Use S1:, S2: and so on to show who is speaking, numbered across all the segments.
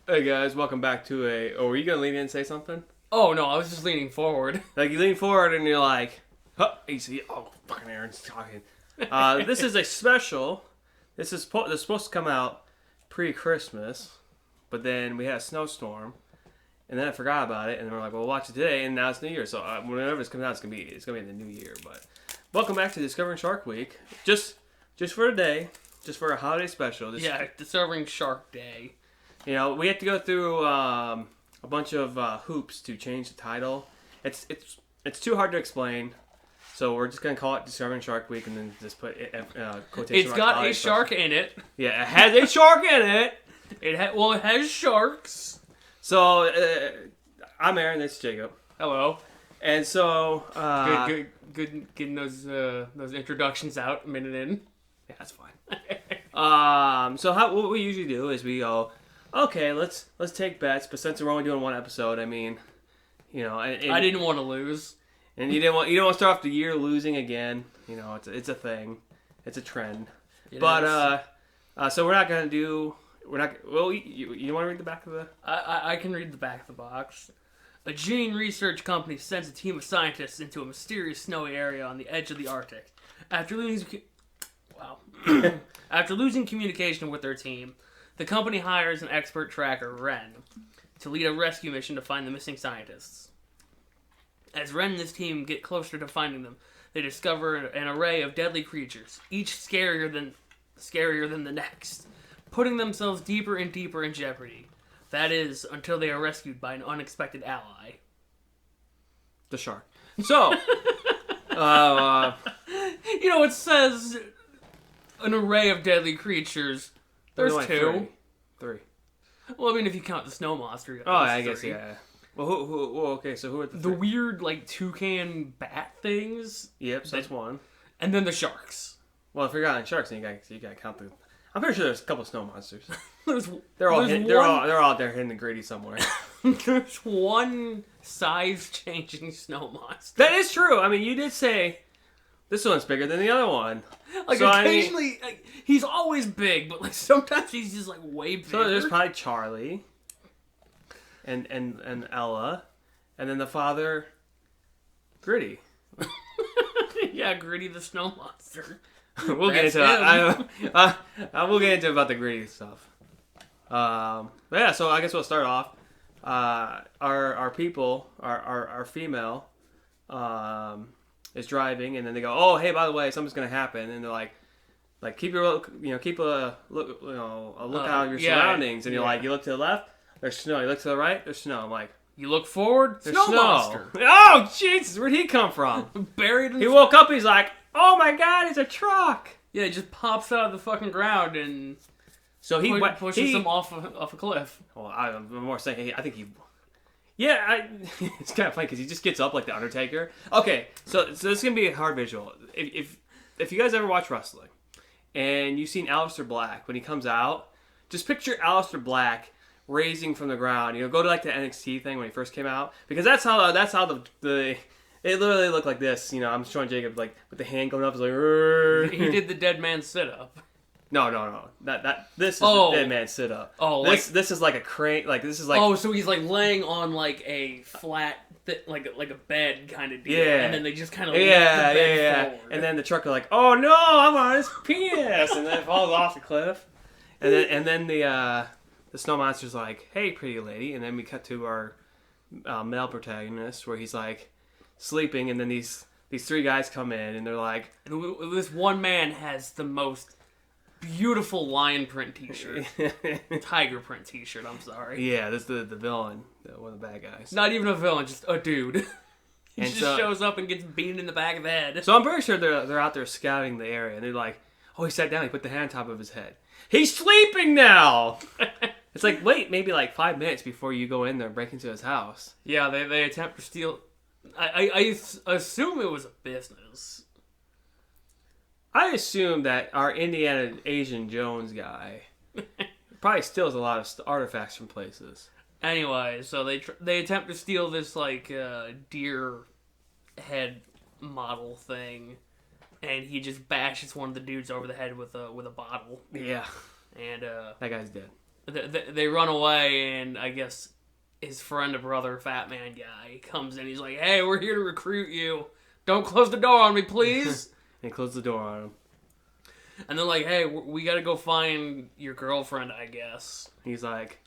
S1: Hey guys, welcome back to a... Oh, were you going to lean in and say something?
S2: Oh, no, I was just leaning forward.
S1: Like, you lean forward and you're like... Huh, easy. Oh, fucking Aaron's talking. This is a special. This is supposed to come out pre-Christmas. But then we had a snowstorm. And then I forgot about it. And then we're like, well, we'll watch it today. And now it's New Year. So whenever it's coming out, it's gonna be in the New Year. But welcome back to Discovering Shark Week. Just for a day. Just for a holiday special.
S2: Discovering Shark Day.
S1: You know, we have to go through a bunch of hoops to change the title. It's too hard to explain, so we're just gonna call it Discovering Shark Week, and then just put quotation.
S2: It's got a shark in it.
S1: Yeah, it has a shark in it.
S2: It has sharks.
S1: So I'm Aaron. This is Jacob.
S2: Hello.
S1: And so
S2: Good. Getting those introductions out a minute in.
S1: Yeah, that's fine. So what we usually do is we go, okay, let's take bets, but since we're only doing one episode, I mean, you know, and
S2: I didn't want to lose,
S1: and you don't want to start off the year losing again. You know, it's a thing, it's a trend. So we're not gonna do. Well, you want to read the back of the?
S2: I can read the back of the box. A gene research company sends a team of scientists into a mysterious snowy area on the edge of the Arctic. After losing communication with their team, the company hires an expert tracker, Wren, to lead a rescue mission to find the missing scientists. As Wren and his team get closer to finding them, they discover an array of deadly creatures, each scarier than the next, putting themselves deeper and deeper in jeopardy. That is, until they are rescued by an unexpected ally.
S1: The shark. So,
S2: it says an array of deadly creatures. There's two.
S1: Three.
S2: Well, I mean, if you count the snow monster.
S1: Oh, I guess, yeah. Well, okay, so who are
S2: the weird, toucan bat things?
S1: Yep, so that's one.
S2: And then the sharks.
S1: Well, if you're counting sharks, then you gotta count the... I'm pretty sure there's a couple of snow monsters. They're all out there hidden and gritty somewhere.
S2: There's one size-changing snow monster.
S1: That is true. I mean, you did say... This one's bigger than the other one.
S2: Occasionally, he's always big, but sometimes he's just way bigger.
S1: So there's probably Charlie, and Ella, and then the father, Gritty.
S2: Yeah, Gritty the snow monster.
S1: We'll get into that. We'll get into about the Gritty stuff. Yeah, so I guess we'll start off. Our people, our female, is driving, and then they go, oh, hey, by the way, something's gonna happen, and they're like keep a lookout of your surroundings, and you're like, you look to the left, there's snow, you look to the right, there's snow. I'm like,
S2: you look forward,
S1: there's
S2: snow monster.
S1: Oh, Jesus, where'd he come from?
S2: Buried in
S1: He woke up, he's like, oh my God, it's a truck.
S2: Yeah, it just pops out of the fucking ground, and
S1: so he
S2: pushes him off a cliff.
S1: Well, I'm more saying, I think he... Yeah, it's kind of funny because he just gets up like the Undertaker. Okay, so this is gonna be a hard visual. If you guys ever watch wrestling and you've seen Aleister Black when he comes out, just picture Aleister Black raising from the ground. Go to the NXT thing when he first came out, because that's how the it literally looked like this. I'm showing Jacob with the hand going up. It's like
S2: he did the dead man sit up.
S1: No. This is the dead man sit up.
S2: Oh,
S1: this is like a crane. This is like.
S2: Oh, so he's laying on a flat, like a bed kind of deal.
S1: Yeah.
S2: And then they just kind of lift the bed forward.
S1: And then the truck are like, oh no, I'm on his penis, and then it falls off the cliff. And then the snow monster's like, hey, pretty lady, and then we cut to our male protagonist where he's sleeping, and then these three guys come in, and they're like,
S2: and this one man has the most beautiful lion print t-shirt. Tiger print t-shirt, I'm sorry.
S1: Yeah, this is the villain, one of the bad guys.
S2: Not even a villain, just a dude. He just shows up and gets beaten in the back of the head.
S1: So I'm pretty sure they're out there scouting the area, and they're like, oh, he sat down, he put the hand on top of his head. He's sleeping now! It's wait, maybe 5 minutes before you go in there and break into his house.
S2: Yeah, they attempt to steal... I assume it was a business.
S1: I assume that our Indiana Asian Jones guy probably steals a lot of artifacts from places.
S2: Anyway, so they attempt to steal this deer head model thing, and he just bashes one of the dudes over the head with a bottle.
S1: Yeah,
S2: and
S1: that guy's dead.
S2: they run away, and I guess his friend, brother, fat man guy, comes in. He's like, "Hey, we're here to recruit you. Don't close the door on me, please."
S1: And close the door on him.
S2: And they're like, "Hey, we gotta go find your girlfriend, I guess."
S1: He's like,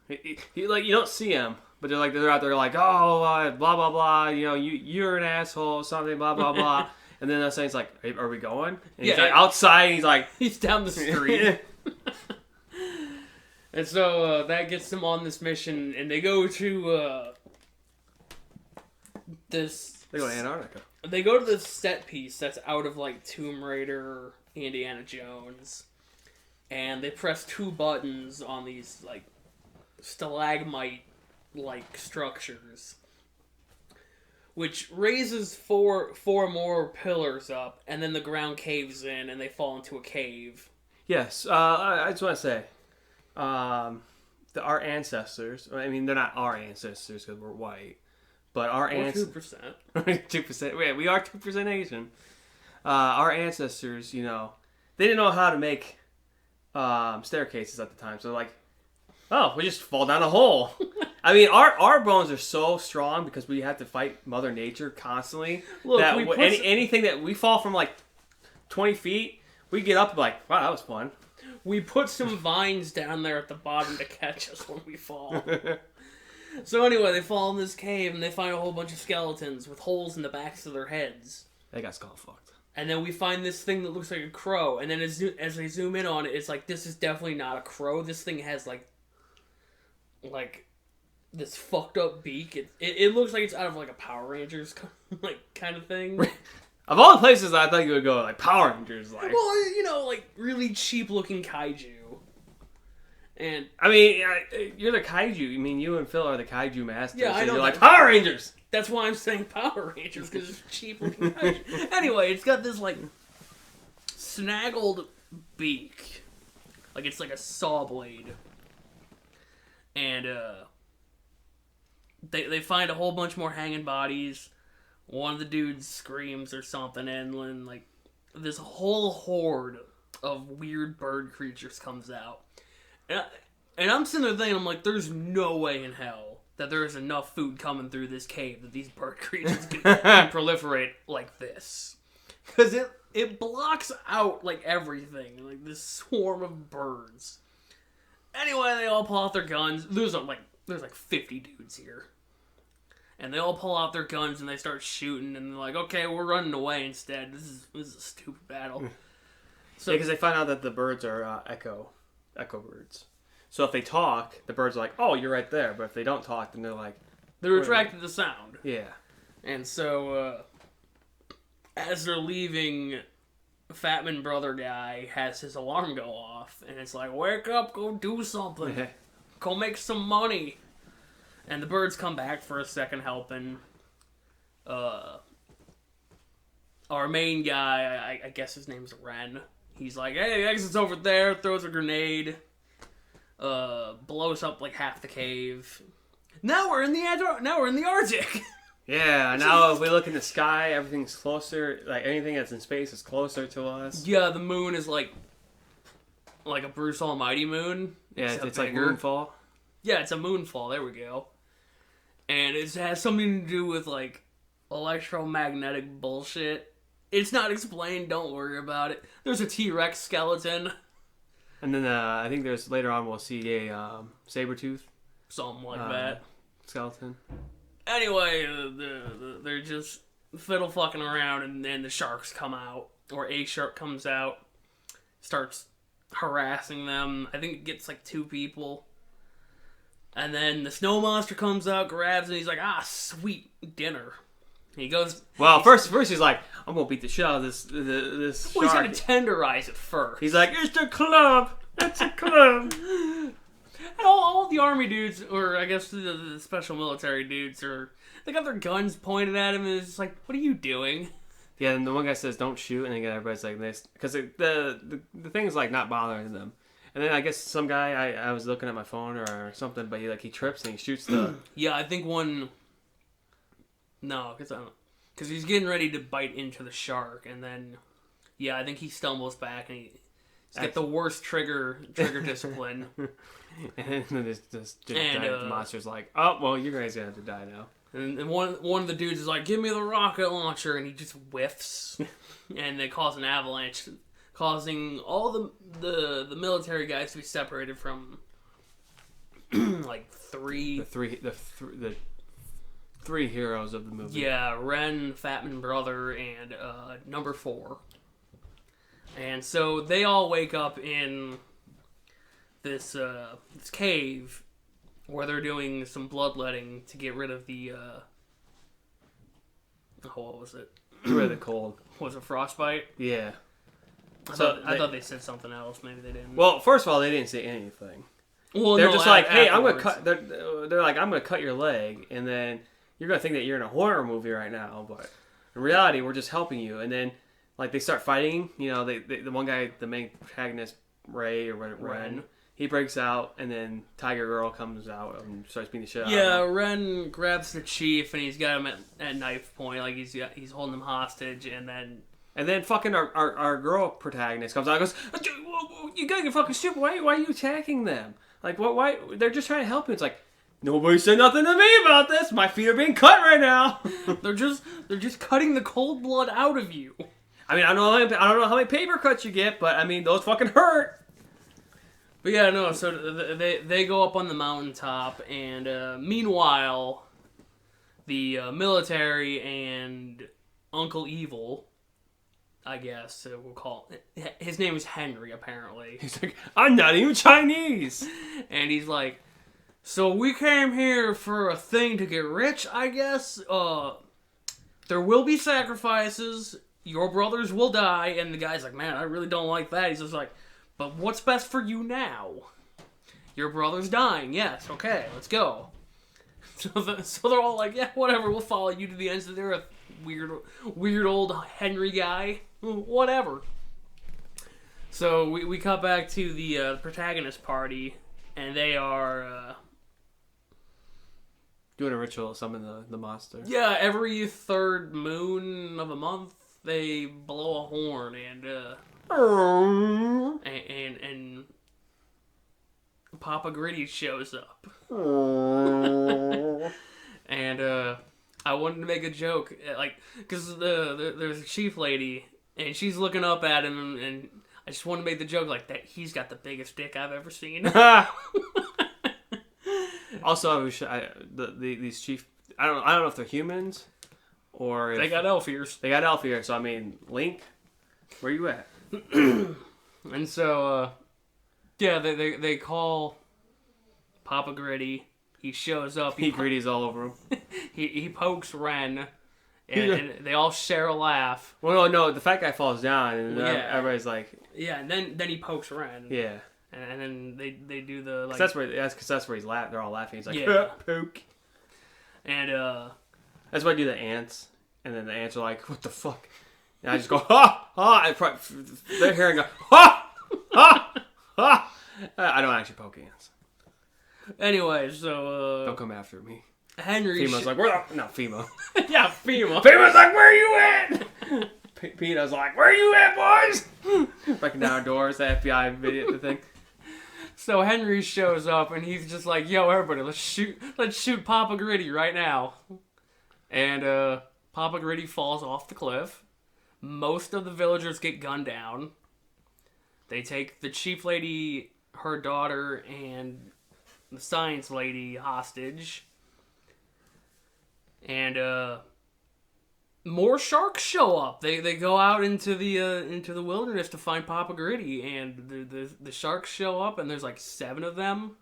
S1: he like, you don't see him, but they're out there like, oh, blah blah blah. You know, you're an asshole, something, blah blah blah. And then that he's like, are we going? And he's like outside. And he's like,
S2: he's down the street. And so that gets them on this mission, and they go to this.
S1: They go to Antarctica.
S2: They go to this set piece that's out of like Tomb Raider, Indiana Jones, and they press 2 buttons on these like stalagmite like structures, which raises four more pillars up, and then the ground caves in, and they fall into a cave.
S1: Yes, I just want to say, our ancestors. I mean, they're not our ancestors because we're white. But our ancestors, 2%. 2%. Wait, we are 2% Asian. Our ancestors, you know, they didn't know how to make staircases at the time. So they're like, oh, we just fall down a hole. I mean, our bones are so strong because we have to fight Mother Nature constantly. Look, that anything that we fall from like 20 feet, we get up and be like, wow, that was fun.
S2: We put some vines down there at the bottom to catch us when we fall. So anyway, they fall in this cave, and they find a whole bunch of skeletons with holes in the backs of their heads.
S1: They got skull fucked.
S2: And then we find this thing that looks like a crow, and then as they zoom in on it, it's like, this is definitely not a crow. This thing has, like this fucked up beak. It looks like it's out of, like, a Power Rangers, like, kind of thing.
S1: Of all the places I thought you would go, like, Power Rangers, like...
S2: Well, you know, like, really cheap-looking kaiju. And
S1: I mean, you're the kaiju. I mean, you and Phil are the kaiju masters.
S2: Yeah, I know.
S1: You're like, Power Rangers!
S2: That's why I'm saying Power Rangers, because it's cheap looking kaiju. Anyway, it's got this, like, snaggled beak. Like, it's like a saw blade. And, they find a whole bunch more hanging bodies. One of the dudes screams or something, and then, like, this whole horde of weird bird creatures comes out. And I'm sitting there thinking, I'm like, there's no way in hell that there is enough food coming through this cave that these bird creatures can proliferate like this. Because it blocks out, like, everything. Like, this swarm of birds. Anyway, they all pull out their guns. There's like 50 dudes here. And they all pull out their guns and they start shooting. And they're like, okay, we're running away instead. This is a stupid battle. So,
S1: yeah, because they find out that the birds are echo birds. So if they talk, the birds are like, oh, you're right there. But if they don't talk, then they're like...
S2: They're attracted to sound.
S1: Yeah.
S2: And so, as they're leaving, Fatman brother guy has his alarm go off. And it's like, wake up, go do something. Go make some money. And the birds come back for a second helping. Our main guy, I guess his name's Ren. He's like, hey, the exit's over there, throws a grenade. Blows up like half the cave. Now we're in the Arctic.
S1: Yeah, now if we look in the sky, everything's closer. Like anything that's in space is closer to us.
S2: Yeah, the moon is like a Bruce Almighty moon.
S1: Yeah, it's like moonfall.
S2: Yeah, it's a moonfall. There we go. And it has something to do with like electromagnetic bullshit. It's not explained. Don't worry about it. There's a T-Rex skeleton.
S1: And then I think there's later on we'll see a saber-tooth.
S2: Something like that.
S1: Skeleton.
S2: Anyway, they're just fiddle fucking around, and then the sharks come out, or a shark comes out, starts harassing them. I think it gets like 2 people. And then the snow monster comes out, grabs him, and he's like, sweet dinner. He goes...
S1: Well, first he's like, I'm going to beat the shit out of this shark.
S2: Well, he's going to tenderize it first.
S1: He's like, it's a club! It's a club!
S2: And all the army dudes, or I guess the special military dudes, they got their guns pointed at him, and it's just like, what are you doing?
S1: Yeah, and the one guy says, don't shoot, and then everybody's like this. Because the thing is, like, not bothering them. And then I guess some guy, I was looking at my phone or something, but he trips and he shoots the...
S2: Yeah, I think one... No, because he's getting ready to bite into the shark, and then, yeah, I think he stumbles back and he get the worst trigger discipline.
S1: And then the monster's like, oh, well, you guys gonna have to die now.
S2: And one of the dudes is like, give me the rocket launcher, and he just whiffs, and they cause an avalanche, causing all the military guys to be separated from like the
S1: three heroes of the movie.
S2: Yeah, Ren, Fatman Brother, and number 4. And so they all wake up in this cave where they're doing some bloodletting to get rid of the what was it?
S1: Get rid of the cold.
S2: Was it frostbite?
S1: Yeah.
S2: I thought they said something else. Maybe they didn't.
S1: Well, first of all, they didn't say anything.
S2: Well,
S1: they're just like, hey, I'm gonna cut. They're like, I'm gonna cut your leg, and then you're gonna think that you're in a horror movie right now, but in reality, we're just helping you. And then, like, they start fighting. You know, the one guy, the main protagonist, Ren, he breaks out, and then Tiger Girl comes out and starts beating the shit out of him.
S2: Yeah, Ren grabs the chief, and he's got him at knife point, like he's holding him hostage, and then
S1: fucking our girl protagonist comes out and goes, you gotta get fucking stupid. Why are you attacking them? Like, what? Why? They're just trying to help you. It's like, nobody said nothing to me about this. My feet are being cut right now.
S2: they're just cutting the cold blood out of you.
S1: I mean, I don't know how many paper cuts you get, but I mean, those fucking hurt.
S2: But yeah, no. So they go up on the mountaintop, and meanwhile, the military and Uncle Evil, I guess we'll call it. His name is Henry, apparently.
S1: He's like, I'm not even Chinese.
S2: And he's like, so we came here for a thing to get rich, I guess. There will be sacrifices. Your brothers will die. And the guy's like, man, I really don't like that. He's just like, but what's best for you now? Your brother's dying. Yes, okay, let's go. So they're all like, yeah, whatever, we'll follow you to the ends of the earth. Weird old Henry guy. Whatever. So we cut back to the protagonist party, and they are
S1: doing a ritual to summon the monster.
S2: Yeah, every third moon of a month they blow a horn, and Papa Gritty shows up. And I wanted to make a joke, like, because there's a chief lady, and she's looking up at him, and I just wanted to make the joke like that. He's got the biggest dick I've ever seen.
S1: Also, these chief, I don't know if they're humans or if
S2: they got elf ears.
S1: They got elf ears. So I mean, Link, where you at?
S2: And so, yeah, they call Papa Gritty. He shows up.
S1: He Gritty's all over him.
S2: he pokes Ren, and they all share a laugh.
S1: Well, no, the fat guy falls down, and everybody's like,
S2: yeah, and then he pokes Ren.
S1: Yeah.
S2: And then they do the like.
S1: That's where he's laughing. They're all laughing. He's like,
S2: yeah.
S1: Poke.
S2: And
S1: that's why I do the ants, and then the ants are like, what the fuck? And I just go, ha ha. They're hearing a ha ha ha. I don't actually poke ants.
S2: Anyway, so
S1: don't come after me.
S2: Henry.
S1: FEMA's like, where the FEMA?
S2: Yeah, FEMA.
S1: FEMA's like, where you at? Peter's like, where you at, boys? Breaking down doors, the FBI video, the thing.
S2: So Henry shows up, and he's just like, yo, everybody, let's shoot Papa Gritty right now. And Papa Gritty falls off the cliff. Most of the villagers get gunned down. They take the chief lady, her daughter, and the science lady hostage. And more sharks show up. They go out into the wilderness to find Papa Gritty, and the sharks show up, and there's like 7 of them,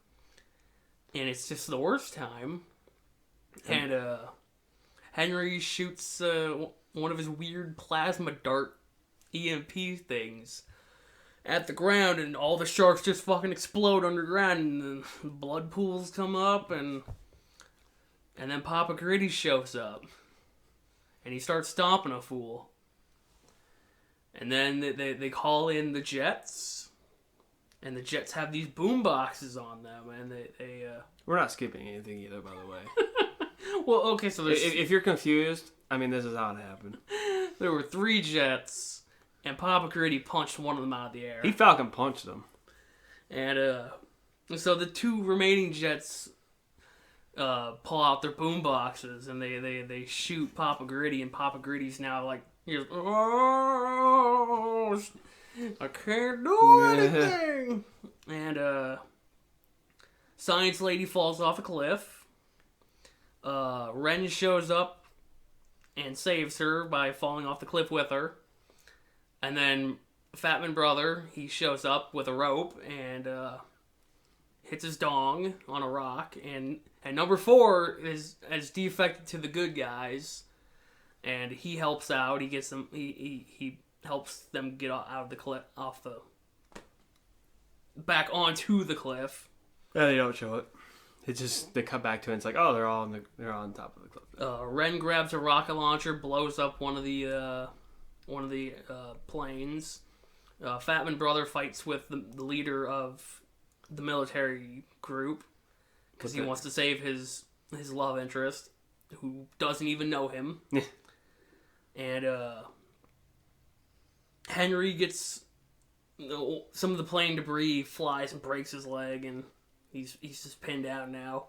S2: and it's just the worst time. And Henry shoots one of his weird plasma dart EMP things at the ground, and all the sharks just fucking explode underground, and the blood pools come up, and then Papa Gritty shows up. And he starts stomping a fool. And then they call in the jets. And the jets have these boom boxes on them. And they
S1: We're not skipping anything either, by the way.
S2: Well, okay, so there's...
S1: If you're confused, I mean, this is how it happened.
S2: There were 3 jets. and Papa Gritty punched one of them out of the air.
S1: He Falcon punched them.
S2: And so the two remaining jets pull out their boom boxes and they shoot Papa Gritty, and Papa Gritty's now like, oh, I can't do anything. And Science Lady falls off a cliff. Ren shows up and saves her by falling off the cliff with her. And then Fatman Brother, he shows up with a rope and hits his dong on a rock. And number 4 is defected to the good guys, and he helps out. He gets them. He helps them get out of the cliff, back onto the cliff.
S1: Yeah, they don't show it. They come back to it. And it's like, oh, they're all on top of the cliff.
S2: Ren grabs a rocket launcher, blows up one of the planes. Fatman Brother fights with the leader of the military group because he wants to save his love interest, who doesn't even know him. And Henry gets some of the plane debris, flies and breaks his leg, and he's just pinned out now.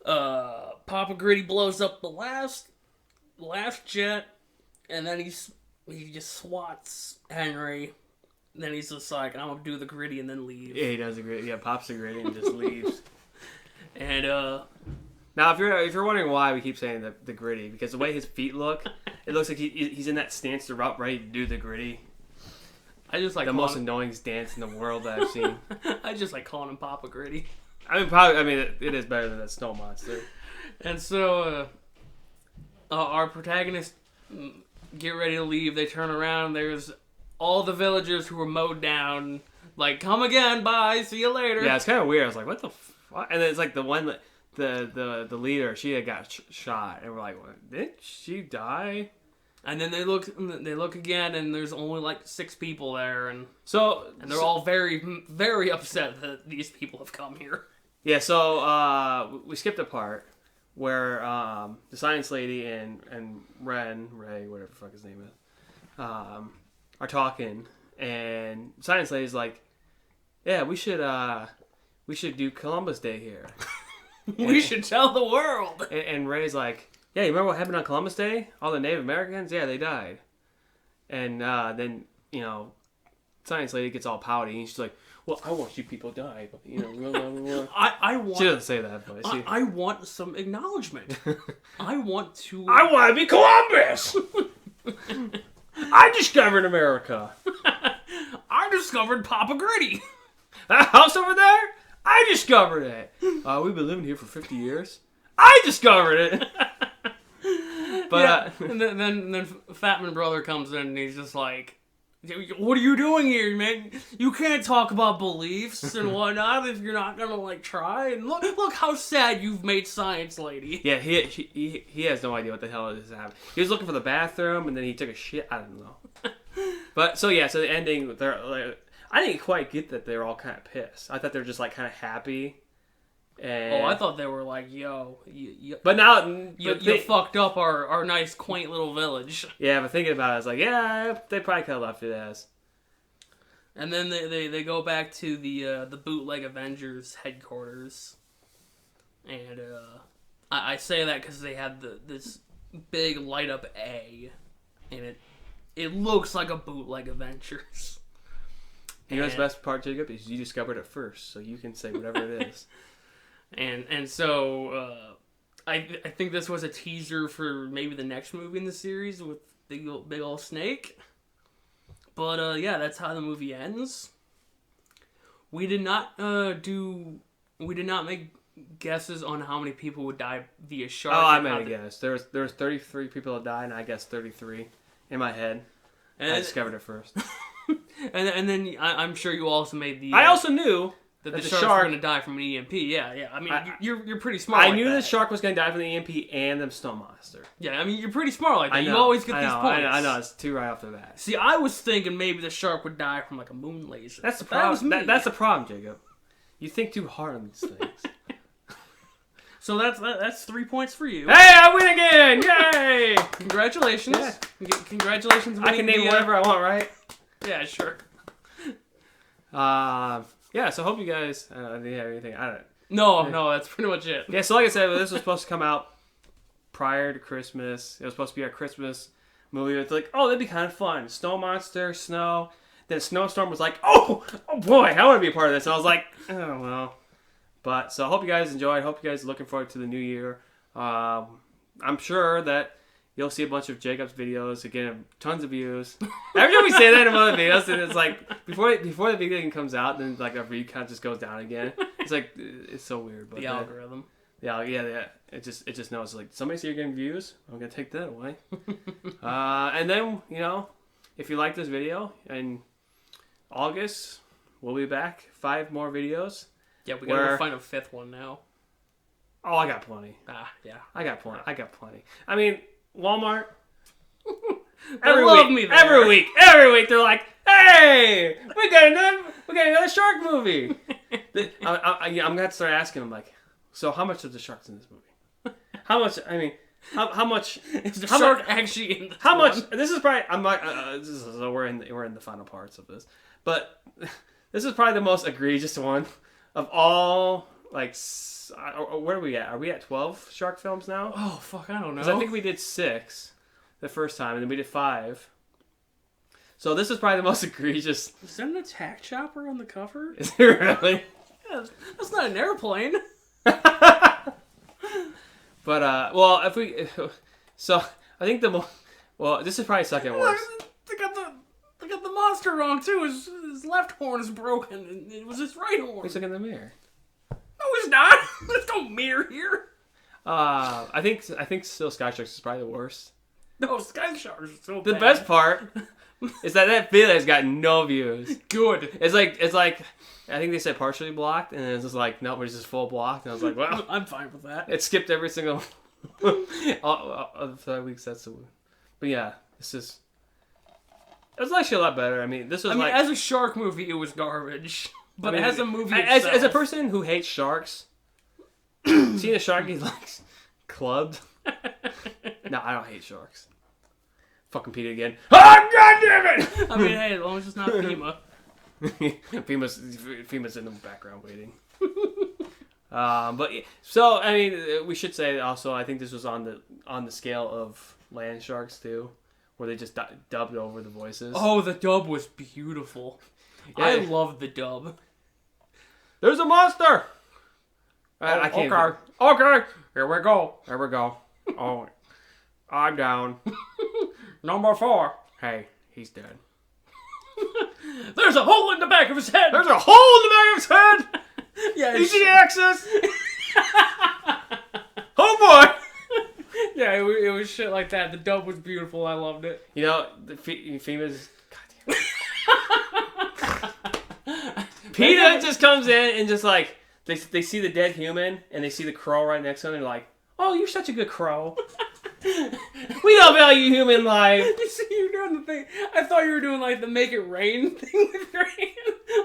S2: Papa Gritty blows up the last jet, and then he just swats Henry. And then he's just like, I'm gonna do the Gritty and then leave.
S1: Yeah, he does the Gritty. Yeah, pops the Gritty and just leaves.
S2: And
S1: now, if you're wondering why we keep saying the Gritty, because the way his feet look, it looks like he's in that stance to ready to do the Gritty.
S2: I just like
S1: the most annoying stance in the world that I've seen.
S2: I just like calling him Papa Gritty.
S1: It is better than that snow monster.
S2: And so our protagonists get ready to leave. They turn around, and there's all the villagers who were mowed down. Like, come again, bye, see you later.
S1: Yeah, it's kind of weird. I was like, what the fuck? And then it's like the one that the leader, she had got shot, and we're like, what? Did she die?
S2: And then they look again, and there's only like 6 people there, and they're all very, very upset that these people have come here.
S1: Yeah, so we skipped a part where the Science Lady and Ray, whatever the fuck his name is, are talking, and Science Lady's like, yeah, we should do Columbus Day here.
S2: We should tell the world.
S1: And Ray's like, yeah, you remember what happened on Columbus Day? All the Native Americans? Yeah, they died. And then, Science Lady gets all pouty, and she's like, well, I want you people to die. But,
S2: I want...
S1: She doesn't say that, but
S2: I want some acknowledgement. I want to
S1: be Columbus! I discovered America.
S2: I discovered Papa Gritty.
S1: That house over there? I discovered it. We've been living here for 50 years. I discovered it. But
S2: and then Fatman Brother comes in, and he's just like, what are you doing here, man? You can't talk about beliefs and whatnot if you're not gonna like try. And look how sad you've made Science Lady.
S1: Yeah, he has no idea what the hell is happening. He was looking for the bathroom, and then he took a shit. I don't know. But so the ending, they're like, I didn't quite get that they were all kind of pissed. I thought they were just like kind of happy. And
S2: I thought they were like, yo, you fucked up our nice, quaint little village.
S1: Yeah, but thinking about it, I was like, yeah, they probably could have left it as.
S2: And then they go back to the Bootleg Avengers headquarters. And I say that because they had this big light up A. And it looks like a Bootleg Avengers.
S1: You know what's the best part, Jacob? Is you discovered it first, so you can say whatever it is.
S2: And so I think this was a teaser for maybe the next movie in the series with big old snake. But yeah, that's how the movie ends. We did not make guesses on how many people would die via shark.
S1: Oh, I made a guess. There was 33 people that died, and I guessed 33 in my head. And I discovered it first.
S2: and then I'm sure you also made the.
S1: I also knew
S2: that the shark was going to die from an EMP. Yeah. I mean, you're pretty smart.
S1: I knew the shark was going to die from the EMP and the snow monster.
S2: Yeah, I mean, you're pretty smart like that. You always get these points.
S1: I know. It's 2 right off the bat.
S2: See, I was thinking maybe the shark would die from like a moon laser.
S1: That's the problem. That's the problem, Jacob. You think too hard on these things.
S2: So that's 3 points for you.
S1: Hey, I win again! Yay!
S2: Congratulations.
S1: Yeah.
S2: Congratulations.
S1: I can name whatever I want, right?
S2: Yeah, sure.
S1: Yeah, so I hope you guys didn't have anything. I don't
S2: No, that's pretty much it.
S1: Yeah, so like I said, this was supposed to come out prior to Christmas. It was supposed to be our Christmas movie. It's like, oh, that'd be kind of fun. Snow monster, snow. Then a snowstorm was like, oh boy, I want to be a part of this. And I was like, oh, well. But, so I hope you guys enjoyed. I hope you guys are looking forward to the new year. I'm sure that you'll see a bunch of Jacob's videos. Again, tons of views. Every time we say that in other videos, and it's like, before the video even comes out, then like our view count just goes down again. It's like, it's so weird. But
S2: The algorithm.
S1: Yeah. It just knows, like, somebody see you're getting views, I'm going to take that away. And then, if you like this video, in August, we'll be back. 5 more videos.
S2: Yeah, we gotta go find a 5th one now.
S1: Oh, I got plenty.
S2: Yeah.
S1: I got plenty. I mean, Walmart.
S2: Every
S1: week, they're like, "Hey, we got another shark movie." I'm gonna have to start asking them, like, so how much are the sharks in this movie? How much? I mean, how much
S2: is the shark actually in this
S1: How
S2: one?
S1: much? This is probably. I'm like, we're in the final parts of this, but this is probably the most egregious one of all. Like, where are we at? Are we at 12 shark films now?
S2: Oh, fuck, I don't know.
S1: Because I think we did 6 the first time, and then we did 5. So this is probably the most egregious.
S2: Is that an attack chopper on the cover?
S1: Is it really?
S2: Yeah, that's not an airplane.
S1: But, well, so I think this is probably second worst.
S2: They got the monster wrong, too. His left horn is broken, and it was his right horn.
S1: Let's look in the mirror.
S2: No, it's not. There's no mirror here.
S1: I think still Sky Sharks is probably the worst.
S2: No, Sky Sharks are so
S1: The
S2: bad.
S1: best part is that video has got no views.
S2: Good.
S1: It's like I think they said partially blocked, and it's just like no, it's just full blocked. And I was like, well,
S2: I'm fine with that.
S1: it skipped every single all 5 weeks. But yeah, it was actually a lot better. I mean, this was
S2: as a shark movie, it was garbage. But as a movie
S1: as a person who hates sharks, seeing a shark get like clubbed. No, I don't hate sharks. Fucking Peter again. Oh, God damn it!
S2: I mean, hey, as long as it's not FEMA.
S1: FEMA's in the background waiting. But so I mean, we should say also, I think this was on the scale of land sharks too, where they just dubbed over the voices.
S2: Oh, the dub was beautiful.
S1: Yeah.
S2: I love the dub.
S1: There's a monster. I can't. Okay. Here we go. Oh, I'm down.
S2: Number 4.
S1: Hey, he's dead.
S2: There's a hole in the back of his head.
S1: There's a hole in the back of his head.
S2: Yeah.
S1: Easy access. Oh boy.
S2: Yeah, it was shit like that. The dub was beautiful. I loved it.
S1: The FEMA's. PETA just comes in and just like they see the dead human and they see the crow right next to him and they're like, "Oh, you're such a good crow. We don't value human life."
S2: You see, you're doing the thing. I thought you were doing like the make it rain thing with your hand.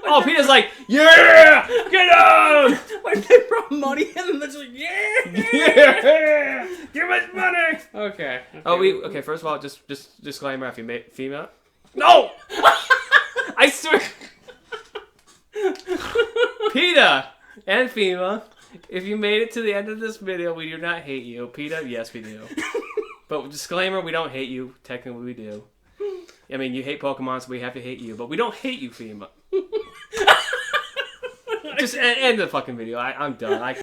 S2: Like
S1: PETA's like, "Yeah, get on!"
S2: Like they brought money in and they're just like,
S1: Yeah, give us money.
S2: Okay.
S1: Okay. First of all, just disclaimer: if you made FEMA, no, I swear. PETA and FEMA, if you made it to the end of this video, we do not hate you. PETA, yes, we do. But disclaimer, we don't hate you. Technically, we do. I mean, you hate Pokemon, so we have to hate you. But we don't hate you, FEMA. Just end the fucking video. I'm done.